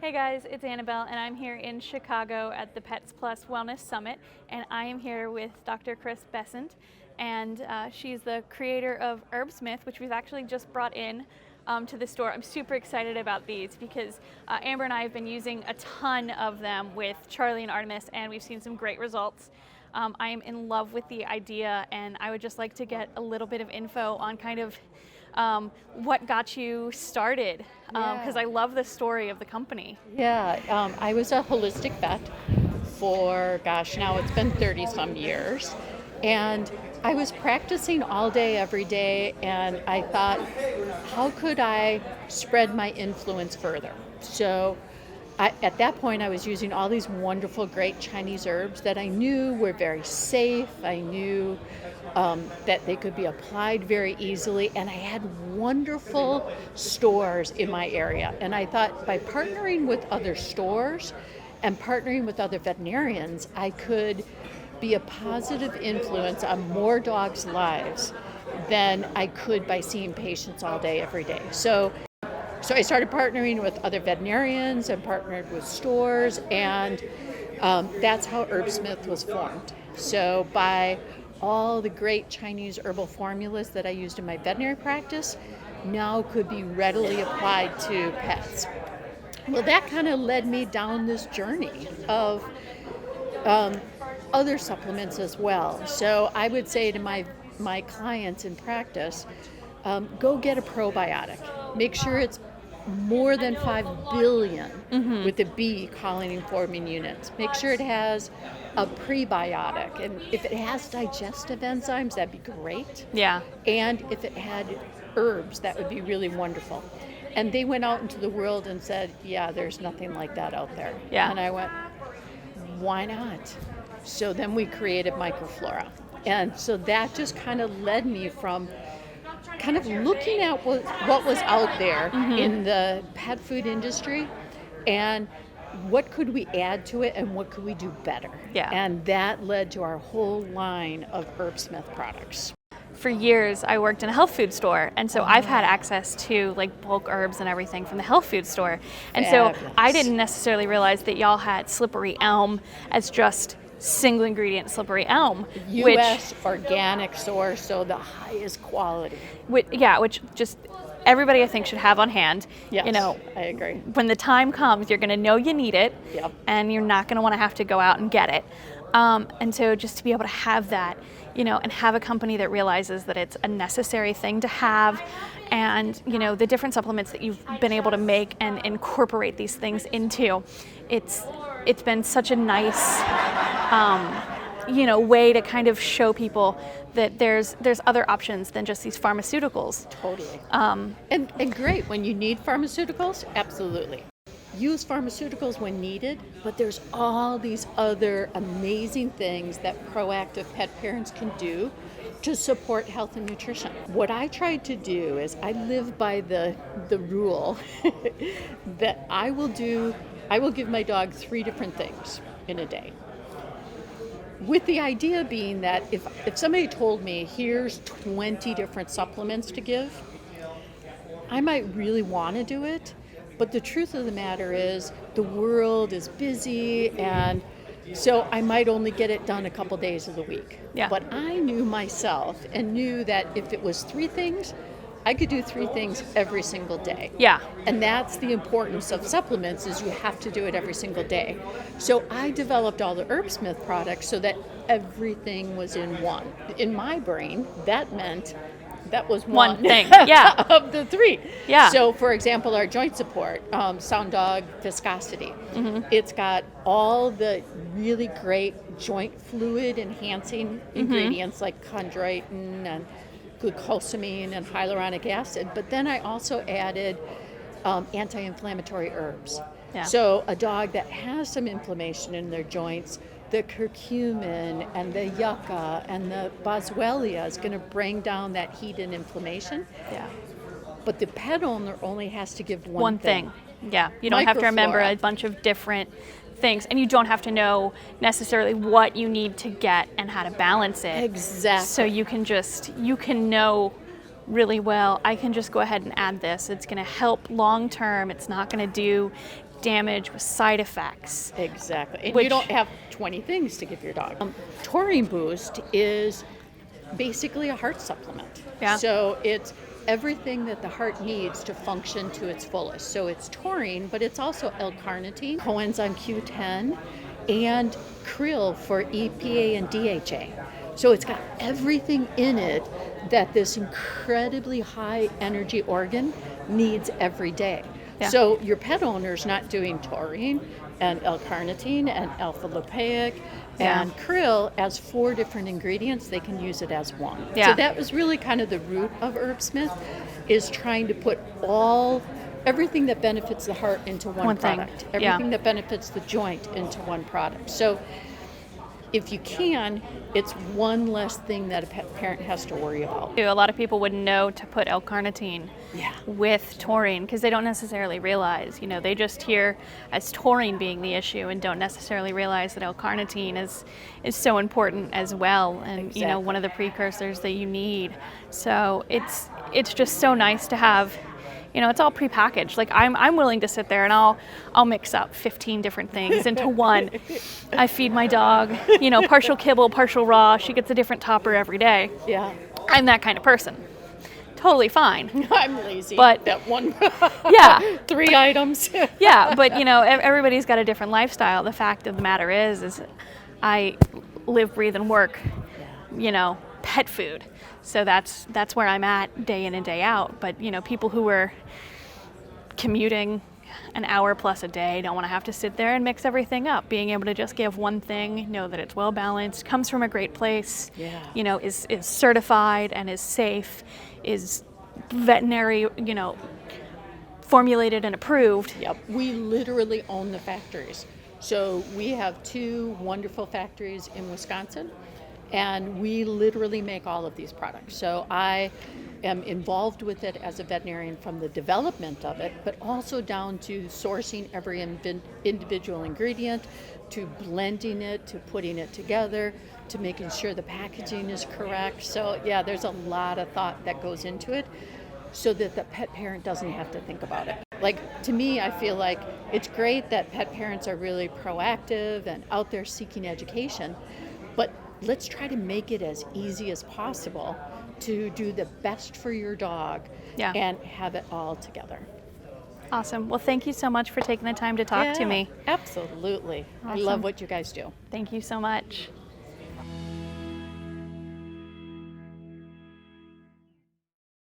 Hey guys, it's Annabelle and I'm here in Chicago at the Pets Plus Wellness Summit, and I am here with Dr. Chris Besant, and she's the creator of Herbsmith, which we've actually just brought in to the store. I'm super excited about these because Amber and I have been using a ton of them with Charlie and Artemis, and we've seen some great results. I am in love with the idea, and I would just like to get a little bit of info on kind of what got you started, because I love the story of the company. Yeah, I was a holistic vet for, now it's been 30 some years. And I was practicing all day, every day, and I thought, how could I spread my influence further? So at that point, I was using all these wonderful, great Chinese herbs that I knew were very safe. I knew that they could be applied very easily, and I had wonderful stores in my area. And I thought by partnering with other stores and partnering with other veterinarians, I could be a positive influence on more dogs' lives than I could by seeing patients all day, every day. So I started partnering with other veterinarians and partnered with stores, and that's how Herbsmith was formed. So by all the great Chinese herbal formulas that I used in my veterinary practice now could be readily applied to pets. Well, that kind of led me down this journey of other supplements as well. So I would say to my clients in practice, go get a probiotic. Make sure it's more than 5 billion with the B colony forming units. Make sure it has a prebiotic, and if it has digestive enzymes, that'd be great. Yeah. And if it had herbs, that would be really wonderful. And they went out into the world and said, yeah, there's nothing like that out there. Yeah. And I went, why not? So then we created Microflora. And so that just kind of led me from kind of looking at what was out there in the pet food industry and what could we add to it and what could we do better. Yeah. And that led to our whole line of Herbsmith products. For years, I worked in a health food store, and so I've had access to like bulk herbs and everything from the health food store. And Fabulous. So I didn't necessarily realize that y'all had slippery elm as just single ingredient slippery elm, U.S. organic source, so the highest quality. which just everybody I think should have on hand. Yes, You know, I agree. when the time comes, you're going to know you need it, Yep. and you're not going to want to have to go out and get it. And so just to be able to have that, and have a company that realizes that it's a necessary thing to have, and the different supplements that you've been able to make and incorporate these things into, it's been such a nice way to kind of show people that there's other options than just these pharmaceuticals. Totally. And great, when you need pharmaceuticals, absolutely. Use pharmaceuticals when needed, but there's all these other amazing things that proactive pet parents can do to support health and nutrition. What I tried to do is I live by the rule that I will give my dog 3 different things in a day. With the idea being that if somebody told me, here's 20 different supplements to give, I might really want to do it. But the truth of the matter is the world is busy, and so I might only get it done a couple days of the week. Yeah. But I knew myself and knew that if it was 3 things, I could do 3 things every single day. Yeah. And that's the importance of supplements, is you have to do it every single day. So I developed all the Herbsmith products so that everything was in one. In my brain, that meant that was one thing. Yeah. of the 3. Yeah. So for example, our joint support, Sound Dog Viscosity, it's got all the really great joint fluid enhancing ingredients like chondroitin and glucosamine and hyaluronic acid, but then I also added anti-inflammatory herbs. Yeah. So a dog that has some inflammation in their joints, the curcumin and the yucca and the boswellia is going to bring down that heat and inflammation. Yeah. But the pet owner only has to give One thing. Yeah. You don't have to remember a bunch of different things, and you don't have to know necessarily what you need to get and how to balance it. Exactly. So you can know really well, I can just go ahead and add this. It's going to help long term. It's not going to do damage with side effects. Exactly. And Which- you don't have 20 things to give your dog. Taurine Boost is basically a heart supplement. Yeah. So it's everything that the heart needs to function to its fullest. So it's taurine, but it's also L-carnitine, coenzyme Q10, and krill for EPA and DHA. So it's got everything in it that this incredibly high energy organ needs every day. Yeah. So your pet owner's not doing taurine and L-carnitine and alpha-lipoic and krill as 4 different ingredients. They can use it as one. Yeah. So that was really kind of the root of Herbsmith, is trying to put everything that benefits the heart into one thing. product. Yeah. Everything that benefits the joint into one product. So if you can, it's one less thing that a pet parent has to worry about. A lot of people wouldn't know to put L-carnitine with taurine because they don't necessarily realize, they just hear as taurine being the issue and don't necessarily realize that L-carnitine is so important as well, and Exactly. one of the precursors that you need. So it's just so nice to have. It's all prepackaged. Like I'm willing to sit there and I'll mix up 15 different things into one. I feed my dog, partial kibble, partial raw. She gets a different topper every day. Yeah. I'm that kind of person. Totally fine. I'm lazy. But- that one, Yeah. 3 items. Yeah, but everybody's got a different lifestyle. The fact of the matter is I live, breathe, and work, pet food. So that's where I'm at day in and day out. But people who are commuting an hour plus a day don't want to have to sit there and mix everything up. Being able to just give one thing, know that it's well balanced, comes from a great place, is certified and is safe, is veterinary, formulated and approved. Yep. We literally own the factories. So we have 2 wonderful factories in Wisconsin, and we literally make all of these products. So I am involved with it as a veterinarian from the development of it, but also down to sourcing every individual ingredient, to blending it, to putting it together, to making sure the packaging is correct. So yeah, there's a lot of thought that goes into it so that the pet parent doesn't have to think about it. Like, to me, I feel like it's great that pet parents are really proactive and out there seeking education, but let's try to make it as easy as possible to do the best for your dog and have it all together. Awesome. Well, thank you so much for taking the time to talk to me. Absolutely. I Awesome. love what you guys do. Thank you so much.